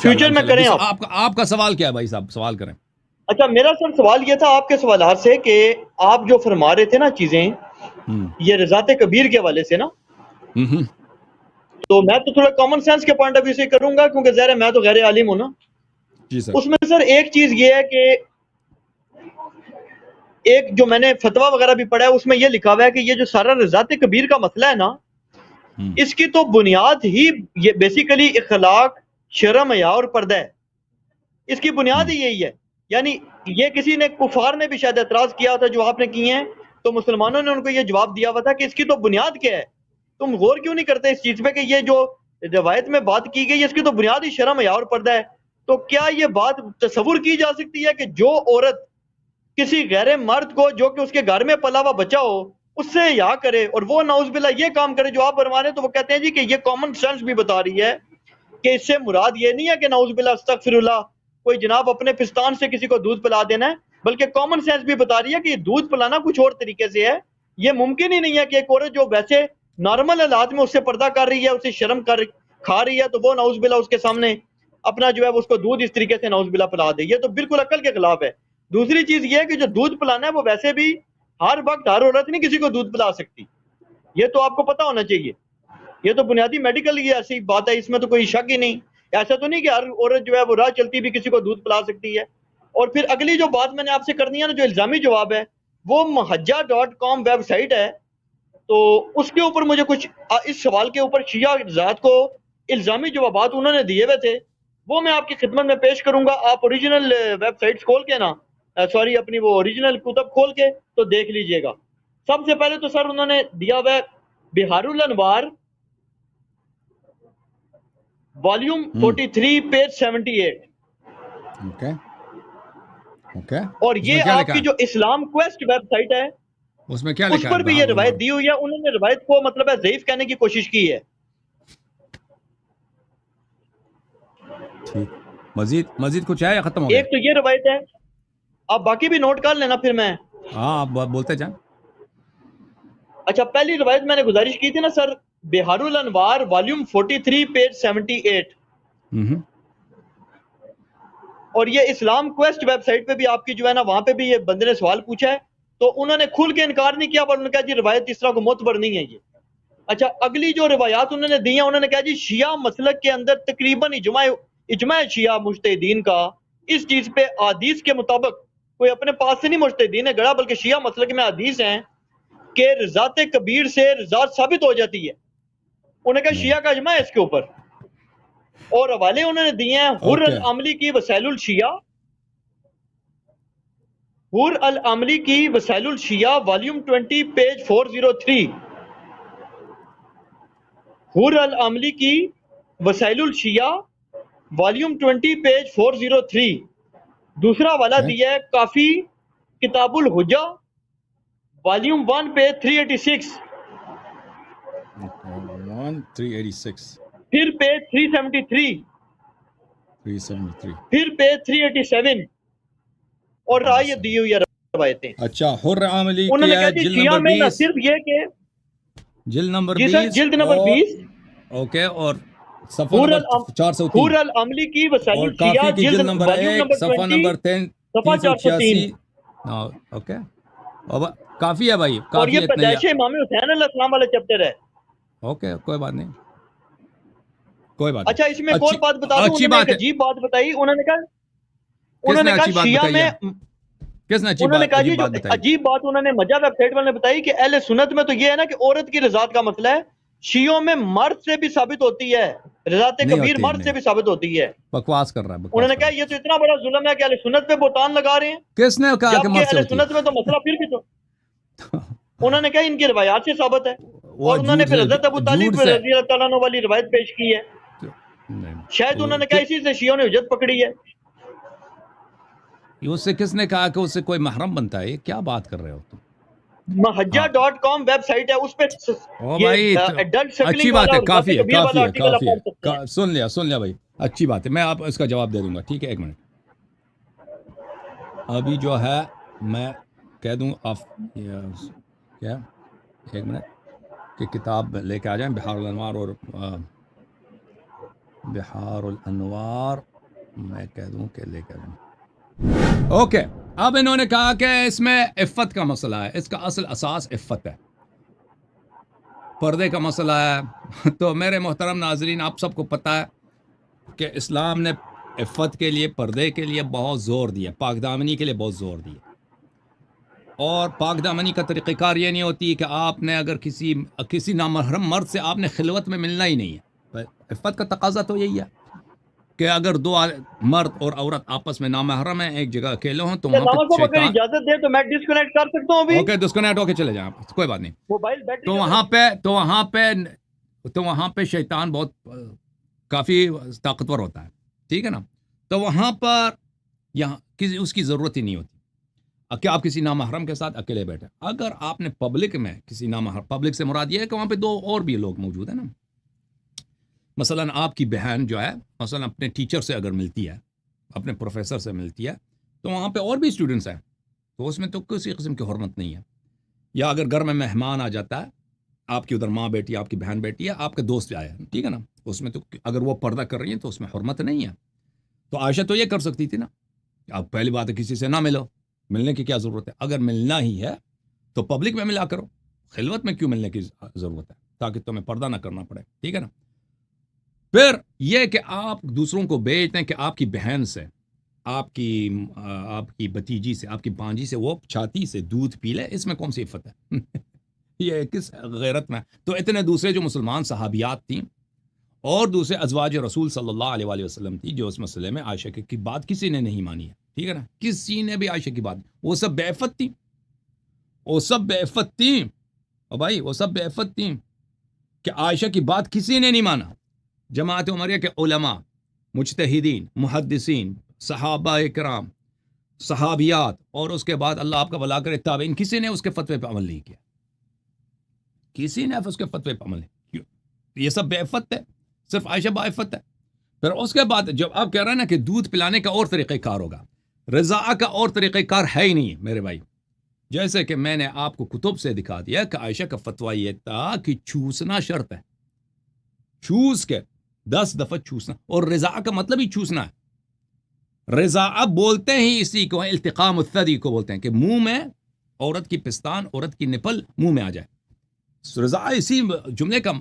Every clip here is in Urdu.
فیوچر میں کریں آپ کا سوال کیا ہے بھائی صاحب؟ سوال کریں. اچھا میرا سر سوال یہ تھا آپ کے سوالات سے کہ آپ جو فرما رہے تھے نا چیزیں یہ رضات کبیر کے حوالے سے نا، تو میں تو تھوڑا کامن سینس کے پوائنٹ آف ویو سے کروں گا کیونکہ ظاہر ہے میں تو غیر عالم ہوں نا. جی سر. اس میں سر ایک چیز یہ ہے کہ ایک جو میں نے فتویٰ وغیرہ بھی پڑھا ہے اس میں یہ لکھا ہوا ہے کہ یہ جو سارا رضات کبیر کا مسئلہ ہے نا، اس کی تو بنیاد ہی یہ بیسیکلی اخلاق، شرم، حیا اور پردہ ہے. اس کی بنیاد ہی یہی ہے. یعنی یہ کسی نے کفار نے بھی شاید اعتراض کیا تھا جو آپ نے کیے ہیں، تو مسلمانوں نے ان کو یہ جواب دیا ہوا تھا کہ اس کی تو بنیاد کیا ہے. تم غور کیوں نہیں کرتے اس چیز پہ کہ یہ جو روایت میں بات کی گئی اس کی تو بنیاد ہی شرم، حیا اور پردہ ہے. تو کیا یہ بات تصور کی جا سکتی ہے کہ جو عورت کسی غیر مرد کو جو کہ اس کے گھر میں پلا ہوا بچہ ہو اس سے حیا کرے اور وہ نعوذ باللہ یہ کام کرے جو آپ فرما رہے ہیں، تو وہ کہتے ہیں جی کہ یہ کامن سینس بھی بتا رہی ہے کہ اس سے مراد یہ نہیں ہے کہ نعوذ باللہ استغفر اللہ کوئی جناب اپنے پستان سے کسی کو دودھ پلا دینا ہے، بلکہ کامن سینس بھی بتا رہی ہے کہ یہ دودھ پلانا کچھ اور طریقے سے ہے. یہ ممکن ہی نہیں ہے کہ ایک عورت جو ویسے نارمل حالات میں اس سے پردہ کر رہی ہے، اسے شرم کھا رہی ہے، تو وہ نعوذ باللہ اس کے سامنے اپنا جو ہے اس کو دودھ اس طریقے سے نعوذ باللہ پلا دے. یہ تو بالکل عقل کے خلاف ہے. دوسری چیز یہ ہے کہ جو دودھ پلانا ہے وہ ویسے بھی ہر وقت ہر عورت نہیں کسی کو دودھ پلا سکتی. یہ تو آپ کو پتہ ہونا چاہیے. یہ تو بنیادی میڈیکل کی ایسی بات ہے، اس میں تو کوئی شک ہی نہیں. ایسا تو نہیں کہ ہر عورت جو ہے وہ راہ چلتی بھی کسی کو دودھ پلا سکتی ہے. اور پھر اگلی جو بات میں نے آپ سے کرنی ہے نا، جو الزامی جواب ہے، وہ mahajja.com ویب سائٹ ہے. تو اس کے اوپر مجھے کچھ اس سوال کے اوپر شیعہ ذات کو الزامی جوابات انہوں نے دیے ہوئے تھے، وہ میں آپ کی خدمت میں پیش کروں گا. آپ اوریجنل ویب سائٹس کھول کے نا، سوری اپنی وہ اوریجنل کتب کھول کے تو دیکھ لیجئے گا. سب سے پہلے تو سر انہوں نے دیا ہوا ہے بہار الانوار والیوم 43 پیج 78. اور یہ آپ کی جو اسلام کویسٹ ویب سائٹ ہے اس میں کیا اس لکھا پر ہے؟ بھی یہ روایت دی ہوئی ہے. انہوں نے روایت کو مطلب ہے ضعیف کہنے کی کوشش کی ہے. ٹھیک، مزید کچھ ہے یا ختم ہو گیا؟ ایک تو یہ روایت ہے، آپ باقی بھی نوٹ کر لینا پھر میں. ہاں آپ بولتے جائیں. اچھا پہلی روایت میں نے گزارش کی تھی نا سر، بہار الانوار والیوم 43 پیج 78. اور یہ اسلام کویسٹ ویب سائٹ پہ بھی آپ کی جو ہے نا وہاں پہ بھی یہ بندے نے سوال پوچھا ہے، تو انہوں نے کھل کے انکار نہیں کیا، پر انہوں نے کہا جی روایت اس طرح کو معتبر نہیں ہے یہ. اچھا اگلی جو روایات انہوں نے دی ہیں، انہوں نے کہا جی شیعہ مسلک کے اندر تقریباً اجماع شیعہ مجتہدین کا اس چیز پہ حدیث کے مطابق، کوئی اپنے پاس سے نہیں مجتہدین نے گڑا بلکہ شیعہ مسلک میں حدیث ہیں کہ رضات کبیر سے رضات ثابت ہو جاتی ہے. انہوں نے کہا شیعہ کا اجماع ہے اس کے اوپر. اور حوالے انہوں نے دیے ہیں حر العملی کی وسائل الشیعہ، حر العملی کی وسائل الشیعہ والیوم 20 پیج 403. حر العملی کی وسائل الشیعہ والیوم 20 پیج 403. دوسرا حوالہ دیا ہے کافی کتاب الحجہ والیوم 1 پیج 386. پھر پیج 373. پھر پیج 387. اور رائے دی ہوئی روایتیں. اچھا حر عملی انہوں نے کی کہا ہے جی جلد شیعہ نمبر میں نہ 20، صرف یہ کہ جلد نمبر جی 20 سر جلد نمبر 20 اوکے، اور صفحہ نمبر 403، حور العملی کی وسائل اور الشیعہ کافی کی جلد نمبر والیوم 1 نمبر صفحہ 20 نمبر صفحہ 403. 386. اوکے، کافی ہے بھائی، اور کافی یہ اتنا ہی. پیدائش امام حسین علیہ السلام والا چیپٹر ہے. اوکے کوئی بات نہیں، کوئی بات نہیں. اچھا اس میں ایک اور بات بتا دوں، اچھی انہوں نے بات ایک ہے. عجیب بات بتائی. انہوں کس نے نے کہا اچھی بات شیعہ بتائی میں ہے؟ کس نے انہوں نے کہا جی عجیب جو بات بتائی؟ عجیب بات انہوں نے مجہ ویب سائٹ والے نے بتائی کہ اہل سنت میں تو یہ ہے نا کہ عورت کی رضاعت کا مسئلہ ہے، شیعوں میں مرد سے بھی ثابت ہوتی ہے، رضاعت کبیر مرد سے بھی ثابت ہوتی ہے. بکواس کر رہا ہے، انہوں نے کہا یہ تو اتنا بڑا ظلم ہے کہ اہل سنت پہ بہتان لگا رہے ہیں. کس نے کہا کہ جبکہ مرد سے اہل ہوتی سنت میں تو مسئلہ پھر بھی تو انہوں نے کہا ان کی روایات سے ثابت ہے. وہ اور انہوں نے پھر حضرت ابو طالب سے رضی اللہ تعالیٰ عنہ والی روایت پیش کی ہے. شاید انہوں نے کہا اسی سے شیعوں نے حجت پکڑی ہے. اس سے کس نے کہا کہ اس سے کوئی محرم بنتا ہے؟ کیا بات کر رہے ہو تم؟ mahajja.com ویب سائٹ ہے، اس پہ او بھائی اچھی بات ہے، کافی ہے کافی ہے کافی ہے. سن لیا بھائی، اچھی بات ہے، میں آپ اس کا جواب دے دوں گا. ٹھیک ہے، ایک منٹ ابھی جو ہے میں کہہ دوں آپ کیا، ایک منٹ کہ کتاب لے کے آ جائیں بہار الانوار اور بہار الانوار میں کہہ دوں کہ لے کر اوکے. اب انہوں نے کہا کہ اس میں عفت کا مسئلہ ہے, اس کا اصل اساس عفت ہے, پردے کا مسئلہ ہے. تو میرے محترم ناظرین, آپ سب کو پتہ ہے کہ اسلام نے عفت کے لیے, پردے کے لیے بہت زور دیا, پاک دامنی کے لیے بہت زور دیا. اور پاک دامنی کا طریقہ کار یہ نہیں ہوتی کہ آپ نے اگر کسی نامحرم مرد سے آپ نے خلوت میں ملنا ہی نہیں ہے. عفت کا تقاضا تو یہی ہے کہ اگر دو مرد اور عورت آپس میں نامحرم ہیں, ایک جگہ اکیلے ہوں, تو وہاں پہ اگر اجازت دے تو میں ڈسکنیکٹ کر سکتا ہوں ابھی. اوکے, ڈسکنیکٹ ہو کے چلے جائیں, کوئی بات نہیں. موبائل بیٹری تو وہاں پہ شیطان بہت کافی طاقتور ہوتا ہے, ٹھیک ہے نا. تو وہاں پر یہاں اس کی ضرورت ہی نہیں ہوتی کہ آپ کسی نامحرم کے ساتھ اکیلے بیٹھے. اگر آپ نے پبلک میں کسی نامحرم, پبلک سے مراد یہ ہے کہ وہاں پہ دو اور بھی لوگ موجود ہیں نا. مثلا آپ کی بہن جو ہے مثلا اپنے ٹیچر سے اگر ملتی ہے, اپنے پروفیسر سے ملتی ہے, تو وہاں پہ اور بھی اسٹوڈنٹس ہیں, تو اس میں تو کسی قسم کی حرمت نہیں ہے. یا اگر گھر میں مہمان آ جاتا ہے, آپ کی ادھر ماں بیٹی, آپ کی بہن بیٹی ہے, آپ کے دوست بھی آیا ہے, ٹھیک ہے نا, اس میں تو اگر وہ پردہ کر رہی ہیں تو اس میں حرمت نہیں ہے. تو عائشہ تو یہ کر سکتی تھی نا, آپ پہلی بات ہے کسی سے نہ ملو, ملنے کی کیا ضرورت ہے. اگر ملنا ہی ہے تو پبلک میں ملا کرو, خلوت میں کیوں ملنے کی ضرورت ہے, تاکہ تمہیں پردہ نہ کرنا پڑے, ٹھیک ہے نا. پھر یہ کہ آپ دوسروں کو بھیجتے ہیں کہ آپ کی بہن سے, آپ کی بھتیجی سے, آپ کی بانجی سے وہ چھاتی سے دودھ پی لے, اس میں کون سی عفت ہے؟ یہ کس غیرت میں. تو اتنے دوسرے جو مسلمان صحابیات تھیں اور دوسرے ازواج رسول صلی اللہ علیہ وآلہ وسلم تھی, جو اس مسئلے میں عائشہ کی بات کسی نے نہیں مانی ہے, ٹھیک ہے نا, کسی نے بھی عائشہ کی بات, وہ سب بے عفت تھیں, وہ سب بے عفت تھیں, اور بھائی وہ سب بے عفت تھیں کہ عائشہ کی بات کسی نے نہیں مانا. جماعت عمریہ کے علماء, مجتہدین, محدثین, صحابہ کرام, صحابیات, اور اس کے بعد اللہ آپ کا بھلا کرے تابعین, کسی نے اس کے فتوے پہ عمل نہیں کیا, کسی نے اس کے فتوے پہ عمل نہیں کیا. یہ سب بے عفت ہے, صرف عائشہ با عفت ہے. پھر اس کے بعد جب آپ کہہ رہے ہیں نا کہ دودھ پلانے کا اور طریقہ کار ہوگا, رضاع کا اور طریقہ کار ہے ہی نہیں میرے بھائی. جیسے کہ میں نے آپ کو کتب سے دکھا دیا کہ عائشہ کا فتویٰ یہ تھا کہ چوسنا شرط ہے, چوس کے 10 دفعہ چوسنا, اور رضاع کا مطلب ہی چوسنا ہے. رضاع بولتے ہی اسی کو, التقام الثدی کو بولتے ہیں, کہ منہ میں عورت کی پستان, عورت کی نپل منہ میں آ جائے. رضاع اسی جملے کا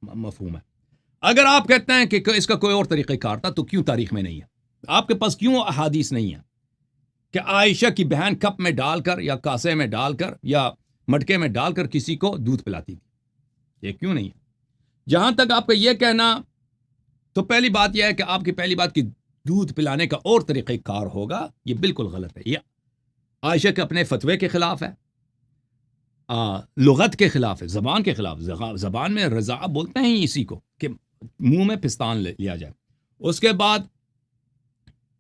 مفہوم ہے. اگر آپ کہتے ہیں کہ اس کا کوئی اور طریقہ کار تھا, تو کیوں تاریخ میں نہیں ہے, آپ کے پاس کیوں احادیث نہیں ہے کہ عائشہ کی بہن کپ میں ڈال کر یا کاسے میں ڈال کر یا مٹکے میں ڈال کر کسی کو دودھ پلاتی تھی؟ یہ کیوں نہیں ہے؟ جہاں تک آپ کا یہ کہنا, تو پہلی بات یہ ہے کہ آپ کی پہلی بات کی دودھ پلانے کا اور طریقہ کار ہوگا, یہ بالکل غلط ہے. یہ عائشہ کے اپنے فتوے کے خلاف ہے, لغت کے خلاف ہے, زبان کے خلاف. زبان میں رضاع بولتے ہیں اسی کو کہ منہ میں پستان لیا جائے. اس کے بعد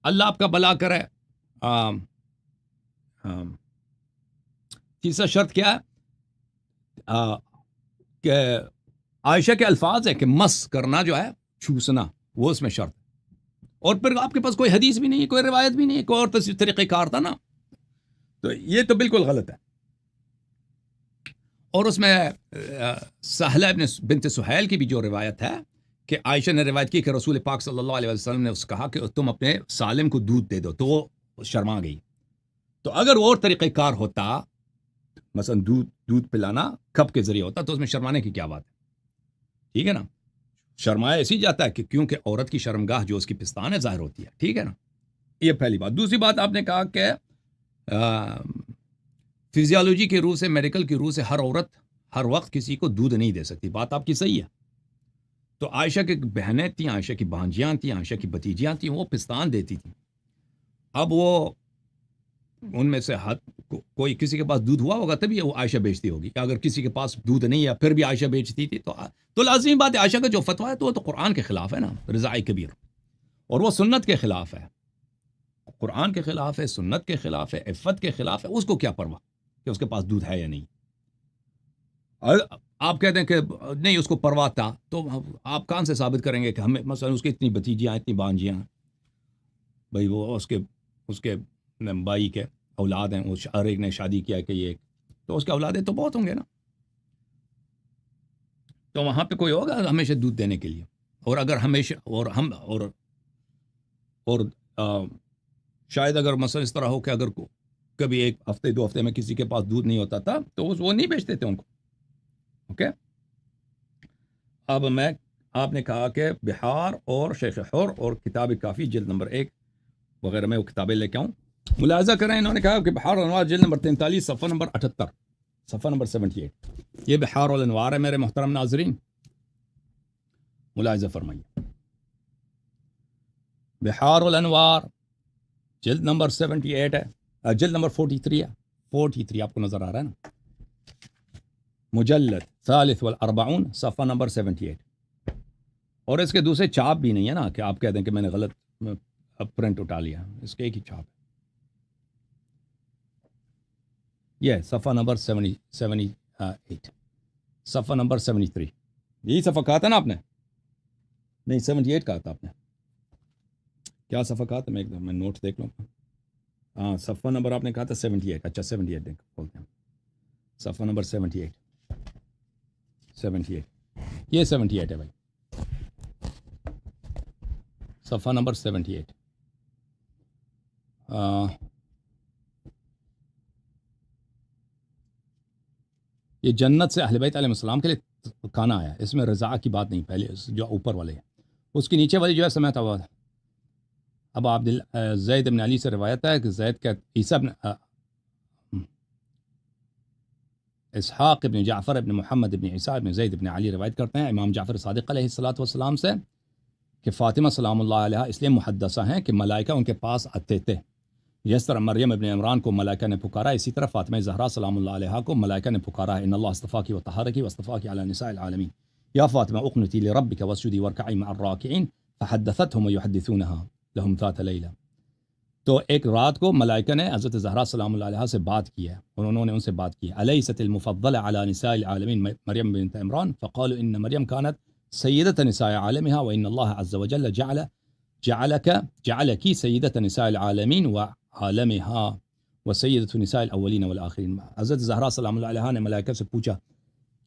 اللہ آپ کا بھلا کرے, تیسرا شرط کیا ہے کہ عائشہ کے الفاظ ہے کہ مس کرنا جو ہے, چوسنا, وہ اس میں شرط. اور پھر آپ کے پاس کوئی حدیث بھی نہیں ہے, کوئی روایت بھی نہیں ہے, کوئی اور طریقہ کار تھا نا, تو یہ تو بالکل غلط ہے. اور اس میں سہلہ بنت سہیل کی بھی جو روایت ہے کہ عائشہ نے روایت کی کہ رسول پاک صلی اللہ علیہ وسلم نے اس کہا کہ تم اپنے سالم کو دودھ دے دو, تو وہ شرما گئی. تو اگر وہ اور طریقہ کار ہوتا, مثلا دودھ پلانا کپ کے ذریعے ہوتا, تو اس میں شرمانے کی کیا بات ہے, ٹھیک ہے نا. شرمایا اسی جاتا ہے کہ کیونکہ عورت کی شرمگاہ جو اس کی پستان ہے ظاہر ہوتی ہے, ٹھیک ہے نا. یہ پہلی بات. دوسری بات آپ نے کہا کہ فزیالوجی کی روح سے, میڈیکل کی روح سے ہر عورت ہر وقت کسی کو دودھ نہیں دے سکتی. بات آپ کی صحیح ہے. تو عائشہ کی بہنیں تھیں, عائشہ کی بھانجیاں تھیں, عائشہ کی بھتیجیاں تھیں, وہ پستان دیتی تھیں. اب وہ ان میں سے کوئی کسی کے پاس دودھ ہوا ہوگا تبھی وہ عائشہ بیچتی ہوگی. اگر کسی کے پاس دودھ نہیں ہے پھر بھی عائشہ بیچتی تھی, تو لازمی بات ہے عائشہ کا جو فتویٰ ہے تو قرآن کے خلاف ہے نا, رضاع کبیر, اور وہ سنت کے خلاف ہے. قرآن کے خلاف ہے, سنت کے خلاف ہے, عفت کے خلاف ہے. اس کو کیا پرواہ کہ اس کے پاس دودھ ہے یا نہیں. آپ کہتے ہیں کہ نہیں اس کو پرواہ تھا, تو آپ کہاں سے ثابت کریں گے کہ ہمیں مثلا اس کی اتنی بھتیجیاں, اتنی بانجیاں, بھائی وہ اس کے بھائی کے اولاد ہیں, وہ ہر ایک نے شادی کیا کہ یہ, تو اس کے اولادیں تو بہت ہوں گے نا, تو وہاں پہ کوئی ہوگا ہمیشہ دودھ دینے کے لیے. اور اگر ہمیشہ اور شاید اگر مثلا اس طرح ہو کہ اگر کبھی ایک ہفتے 2 ہفتے میں کسی کے پاس دودھ نہیں ہوتا تھا تو وہ نہیں بیچتے تھے ان کو. اوکے. اب آپ نے کہا کہ بہار اور شیخ حور اور کتاب کافی جلد نمبر 1 وغیرہ میں وہ کتابیں لے کے آؤں. ملاحظہ کریں انہوں نے کہا کہ بہار الانوار جلد نمبر 43 صفحہ نمبر 78 صفحہ نمبر 78 یہ بہار الانوار ہے میرے محترم ناظرین. ملاحظہ فرمائیے بہار الانوار جلد نمبر 78 ہے، جلد نمبر 43 ہے. 43 آپ کو نظر آ رہا ہے نا، مجلد ثالث والاربعون صفحہ نمبر 78. اور اس کے دوسرے چاپ بھی نہیں ہے نا کہ آپ کہہ دیں کہ میں نے غلط پرنٹ اٹھا لیا، اس کے ایک ہی چاپ ہے. یہ صفحہ نمبر 78 صفحہ نمبر 73 یہی صفحہ کہا تھا نا آپ نے؟ نہیں 78 کہا تھا آپ نے. کیا صفحہ کہا تھا؟ میں نوٹ دیکھ لوں. ہاں صفحہ نمبر آپ نے کہا تھا 78. اچھا 78 دیکھ بولتے ہیں صفحہ نمبر 78 یہ 78 ہے بھائی، صفحہ نمبر 78. یہ جنت سے اہل بیت علیہ السلام کے لیے کھانا آیا، اس میں رضا کی بات نہیں. پہلے جو اوپر والے ہیں اس کے نیچے والی جو ہے سمعت ہوا. اب عبد زید بن علی سے روایت ہے کہ زید کا عیسیٰ بن اسحاق ابن جعفر ابن محمد ابن عیسیٰ ابن زید ابن علی روایت کرتے ہیں امام جعفر صادق علیہ السلام سے کہ فاطمہ سلام اللہ علیہ اس لیے محدثہ ہیں کہ ملائکہ ان کے پاس آتے تھے. جس طرح مریم ابن عمران کو ملائکہ نے پکارا، اسی طرح فاطمہ زہرا سلام اللہ علیہ کو ملائکہ نے پکارا ہے. ان اللہ اصطفاکی و طہرکی و اصطفاکی علی نساء العالمین یا فاطمہ اقنتی لربک واسجدی وارکعی مع الراکعین فحدثتهم ویحدثونها لهم ذات لیلہ. تو ایک رات کو ملائکہ نے حضرت زہرا سلام اللہ علیہ سے بات کی ہے اور انہوں نے ان سے بات کی الیست المفضلہ علی نساء العالمین مریم بنت عمران فقالوا ان مریم كانت سیدة نساء عالمها وان اللہ عز وجل جعلك سیدة نساء العالمین وعالمها وسیدة نساء الاولین والآخرین. حضرت زہرا سلام اللہ علیہ نے ملائکہ سے پوچھا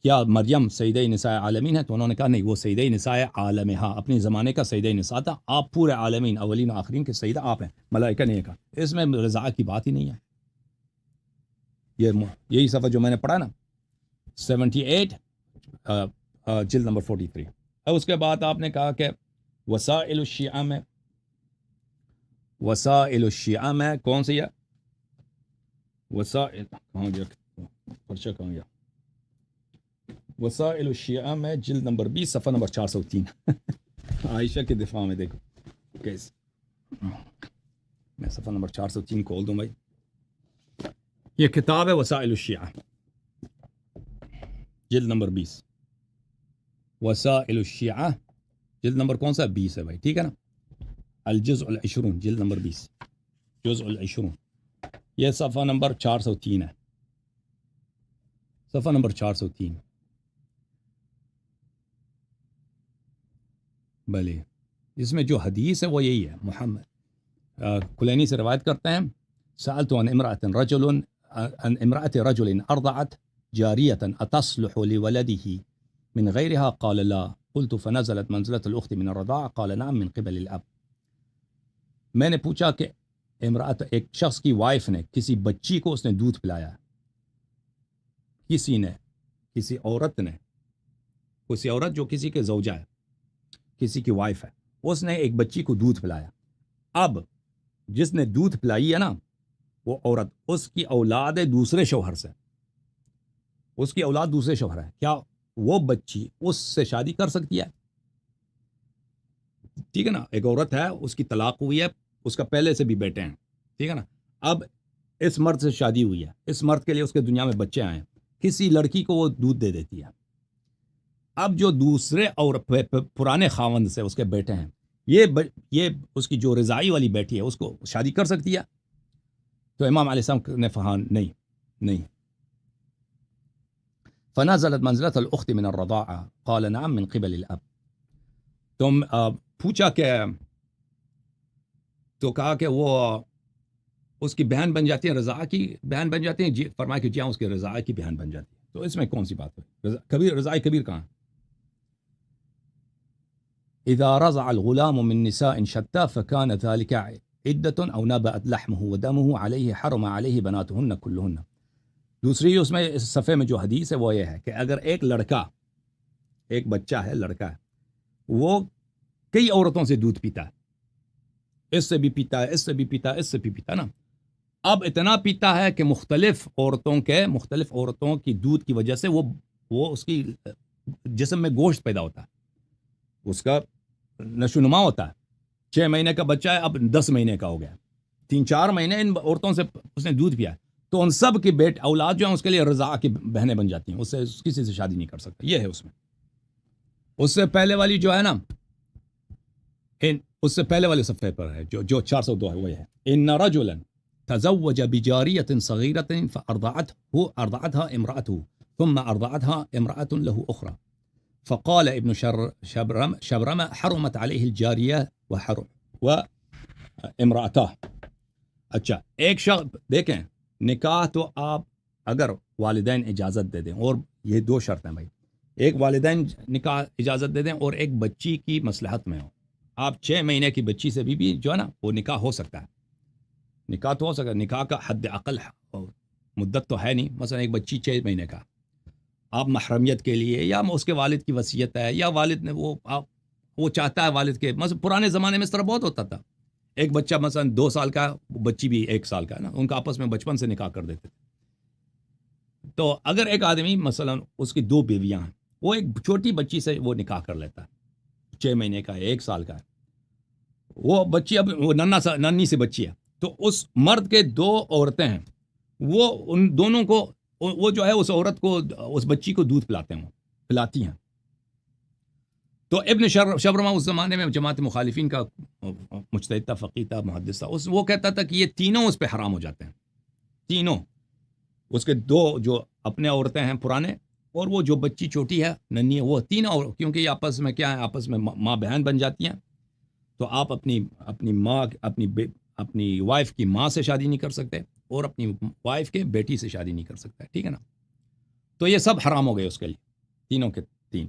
کیا مریم سیدہ نساء عالمین ہے؟ تو انہوں نے کہا نہیں، وہ سیدہ نساء عالمہا اپنے زمانے کا سیدہ نساء تھا، آپ پورے عالمین اولین و آخرین کے سیدہ آپ ہیں. ملائکہ نے کہا اس میں رضا کی بات ہی نہیں ہے. یہی صفحہ جو میں نے پڑھا نا 78 جلد نمبر 43. اب اس کے بعد آپ نے کہا کہ وسائل الشیعہ میں کون سی ہے؟ وسائل کہاں گیا پرچہ کہاں گیا؟ وسائل الشیعہ میں جلد نمبر 20 صفحہ نمبر 403 عائشہ کے دفاع میں دیکھو کیسے. میں صفحہ نمبر 403 کھول دوں بھائی. یہ کتاب ہے وسائل الشیعہ جلد نمبر 20. وسائل الشیعہ جلد نمبر کون سا؟ 20 ہے بھائی، ٹھیک ہے نا. الجزء العشرون جلد نمبر 20 جزء العشرون یہ صفحہ نمبر 403 ہے. صفحہ نمبر 403 بھلے. اس میں جو حدیث ہے وہ یہی ہے. محمد کلینی سے روایت کرتے ہیں سألت عن امرأة رجل ارضعت جاریة اتصلح لولده من غیرها قال لا قلت فنزلت منزلة الاخت من الرضاع قال نعم من قبل الاب. میں نے پوچھا کہ امرأت ایک شخص کی وائف نے کسی بچی کو اس نے دودھ پلایا، کسی عورت جو کسی کے زوجہ ہے، کسی کی وائف ہے، اس نے ایک بچی کو دودھ پلایا. اب جس نے دودھ پلائی ہے نا وہ عورت، اس کی اولاد ہے دوسرے شوہر سے، اس کی اولاد دوسرے شوہر ہے، کیا وہ بچی اس سے شادی کر سکتی ہے؟ ٹھیک ہے نا. ایک عورت ہے، اس کی طلاق ہوئی ہے، اس کا پہلے سے بھی بیٹے ہیں، ٹھیک ہے نا. اب اس مرد سے شادی ہوئی ہے، اس مرد کے لیے اس کے دنیا میں بچے آئے ہیں، کسی لڑکی کو وہ دودھ دے دیتی ہے. اب جو دوسرے اور پرانے خاوند سے اس کے بیٹے ہیں، یہ اس کی جو رضائی والی بیٹی ہے اس کو شادی کر سکتی ہے؟ تو امام علیہ السلام نے فرمایا نہیں. فنزلت منزلة الاخت من الرضاعة قال نعم من قبل الاب. تم پوچھا کہ تو کہا کہ وہ اس کی بہن بن جاتی ہے، رضاع کی بہن بن جاتی ہیں. جی فرمایا کہ جی ہاں اس کی رضاع کی بہن بن جاتی ہے. تو اس میں کون سی بات ہے؟ رضاع کبیر کہاں ہے؟ اذا رضع الغلام من نساء شتى فكان ذلك عدة او نبأت لحمه ودمه عليه حرم عليه بناتهن كلهن. دوسری اس میں اس صفحے میں جو حدیث ہے وہ یہ ہے کہ اگر ایک لڑکا، ایک بچہ ہے، لڑکا ہے، وہ کئی عورتوں سے دودھ پیتا ہے، اس سے بھی پیتا ہے، اس سے بھی پیتا ہے، اس سے بھی پیتا ہے نا، اب اتنا پیتا ہے کہ مختلف عورتوں کی دودھ کی وجہ سے وہ اس کی جسم میں گوشت پیدا ہوتا ہے، اس کا نشو نما ہوتا ہے. 6 مہینے کا بچہ ہے، اب 10 مہینے کا ہو گیا، 3-4 مہینے ان عورتوں سے اس نے دودھ پیا ہے، تو ان سب کی اولاد جو ہیں اس کے لیے رضاع کی بہنیں بن جاتی ہیں، اس سے کسی سے شادی نہیں کر سکتا. یہ ہے اس میں. اس سے پہلے والی جو ہے نا، اس سے پہلے والے صفحے پر ہے جو 402 ہے، وہ یہ ہے: ان رجلا تزوج بجارية صغيرة فأرضعتها امرأته ثم أرضعتها امرأة له أخرى فقال ابن شبرمة حرمت عليه الجارية وامرأته. اچھا، ایک شخص دیکھیں، نکاح تو آپ اگر والدین اجازت دے دیں، اور یہ 2 شرط ہیں بھائی، ایک والدین نکاح اجازت دے دیں اور ایک بچی کی مصلحت میں ہو. آپ 6 مہینے کی بچی سے بھی جو ہے نا وہ نکاح ہو سکتا ہے، نکاح تو ہو سکتا ہے، نکاح کا حد عقل مدت تو ہے نہیں. مثلا ایک بچی 6 مہینے کا، آپ محرمیت کے لیے یا اس کے والد کی وصیت ہے یا والد نے وہ چاہتا ہے والد کے، مثلا پرانے زمانے میں اس طرح بہت ہوتا تھا، ایک بچہ مثلا 2 سال کا، بچی بھی 1 سال کا ہے نا، ان کا آپس میں بچپن سے نکاح کر دیتے تھے. تو اگر ایک آدمی مثلا اس کی 2 بیویاں ہیں، وہ ایک چھوٹی بچی سے وہ نکاح کر لیتا ہے، 6 مہینے کا ہے، 1 سال کا ہے، وہ بچی اب وہ ننھی سی بچی ہے، تو اس مرد کے 2 عورتیں ہیں، وہ ان دونوں کو وہ جو ہے اس عورت کو، اس بچی کو دودھ پلاتی ہیں. تو ابن شبرمہ اس زمانے میں جماعت مخالفین کا مجتہد تھا، فقیہ تھا، محدث تھا، وہ کہتا تھا کہ یہ تینوں اس پہ حرام ہو جاتے ہیں، تینوں، اس کے 2 جو اپنے عورتیں ہیں پرانے، اور وہ جو بچی چھوٹی ہے ننھی ہے، وہ تینوں، کیونکہ یہ آپس میں کیا ہے، آپس میں ماں بہن بن جاتی ہیں. تو آپ اپنی ماں، اپنی وائف کی ماں سے شادی نہیں کر سکتے، اور اپنی وائف کے بیٹی سے شادی نہیں کر سکتے، ٹھیک ہے نا. تو یہ سب حرام ہو گئے اس کے لیے، تینوں کے 3.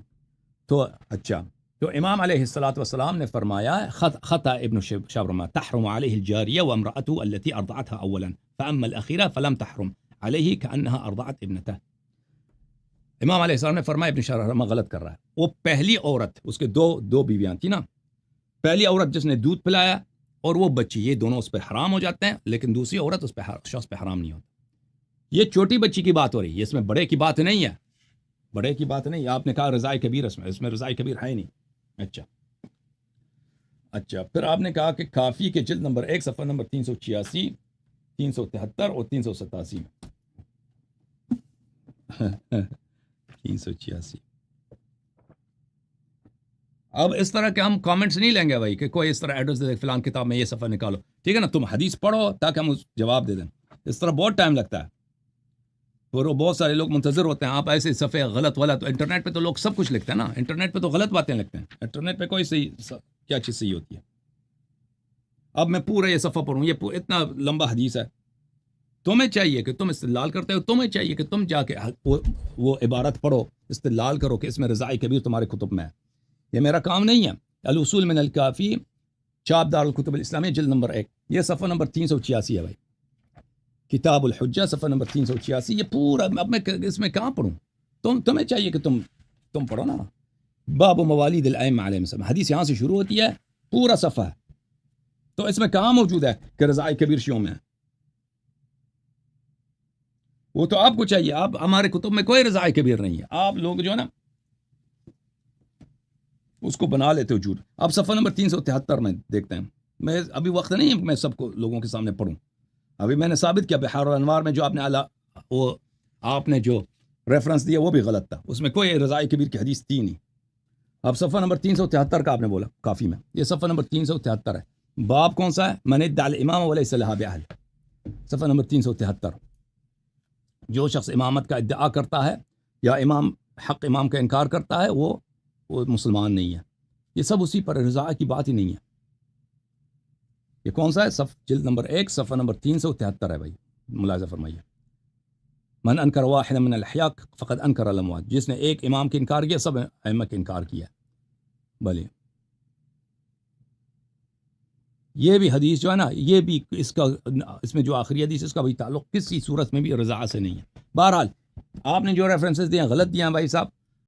تو اچھا، تو امام علیہ السلام نے فرمایا خطأ ابن شبرمہ تحرم علیہ الجاریہ وامرأته التي ارضعتها اولا فاما الاخیرہ فلم تحرم علیہ كأنها ارضعت ابنته. امام علیہ السلام نے فرمایا ابن شبرمہ غلط کر رہا ہے. وہ پہلی عورت، اس کے دو بیویاں تھیں نا، پہلی عورت جس نے دودھ پلایا اور وہ بچی، یہ دونوں اس پہ حرام ہو جاتے ہیں، لیکن دوسری عورت اس پہ شخص پہ حرام نہیں ہوتا. یہ چھوٹی بچی کی بات ہو رہی ہے، اس میں بڑے کی بات نہیں ہے، بڑے کی بات نہیں. آپ نے کہا رضاء کبیر، اس میں رضاء کبیر ہے نہیں. اچھا، پھر آپ نے کہا کہ کافی کے جلد نمبر 1 صفحہ نمبر 386، 373 اور 387 میں 386. اب اس طرح کے ہم کامنٹس نہیں لیں گے بھائی کہ کوئی اس طرح ایڈریس دے دے فلان کتاب میں یہ صفحہ نکالو، ٹھیک ہے نا، تم حدیث پڑھو تاکہ ہم اس جواب دے دیں. اس طرح بہت ٹائم لگتا ہے، اور بہت سارے لوگ منتظر ہوتے ہیں. آپ ایسے صفحے غلط، انٹرنیٹ پہ تو لوگ سب کچھ لکھتے ہیں نا، انٹرنیٹ پہ تو غلط باتیں لکھتے ہیں، انٹرنیٹ پہ کوئی صحیح کیا چیز صحیح ہوتی ہے. اب میں پورا یہ صفحہ پڑھوں، یہ اتنا لمبا حدیث ہے. تمہیں چاہیے کہ تم استدلال کرتے ہو، تمہیں چاہیے کہ تم جا کے وہ عبارت پڑھو، استدلال کرو کہ اس میں رضاء کبیر تمہارے کتب میں ہے. یہ میرا کام نہیں ہے. الاصول من الکافی، چاپ دار الکتب الاسلامیہ، جلد نمبر 1، یہ صفحہ نمبر 386 ہے بھائی. کتاب الحجہ صفحہ نمبر 386. یہ پورا، اب میں اس میں کہاں پڑھوں؟ تمہیں چاہیے کہ تم پڑھو نا. باب موالید الائمہ علیہم السلام، حدیث یہاں سے شروع ہوتی ہے، پورا صفحہ ہے. تو اس میں کہاں موجود ہے کہ رضاء کبیر شیعوں میں ہے؟ وہ تو آپ کو چاہیے. آپ، ہمارے کتب میں کوئی رضاء کبیر نہیں ہے. آپ لوگ جو ہے نا اس کو بنا لیتے ہو جھوٹ. اب صفحہ نمبر 373 میں دیکھتے ہیں. میں ابھی وقت نہیں ہے میں سب کو لوگوں کے سامنے پڑھوں. ابھی میں نے ثابت کیا بحار الانوار میں جو آپ نے جو ریفرنس دیا وہ بھی غلط تھا، اس میں کوئی رضاء کبیر کی حدیث تھی نہیں. اب صفحہ نمبر 373 کا آپ نے بولا کافی میں، یہ صفحہ نمبر 373 ہے. باب کون سا ہے؟ من ادعى الامام وليس لها باهل، صفحہ نمبر 373. جو شخص امامت کا ادعا کرتا ہے یا حق امام کا انکار کرتا ہے وہ مسلمان نہیں ہے. یہ سب اسی پر، رضاء کی بات ہی نہیں ہے. یہ کون سا ہے؟ جلد نمبر 1 صفحہ نمبر 373 ہے بھائی، ملاحظہ فرمائیے. من انکر واحد من الاحیاء فقد انکر الاموات، جس نے ایک امام کا انکار کیا سب ائمہ کا انکار کیا. بھلے یہ بھی حدیث جو ہے نا، یہ بھی اس میں جو آخری حدیث اس کا بھی تعلق کسی صورت میں بھی رضاعت سے نہیں ہے. بہرحال آپ نے جو ریفرنسز دیے ہیں غلط دیے ہیں بھائی صاحب.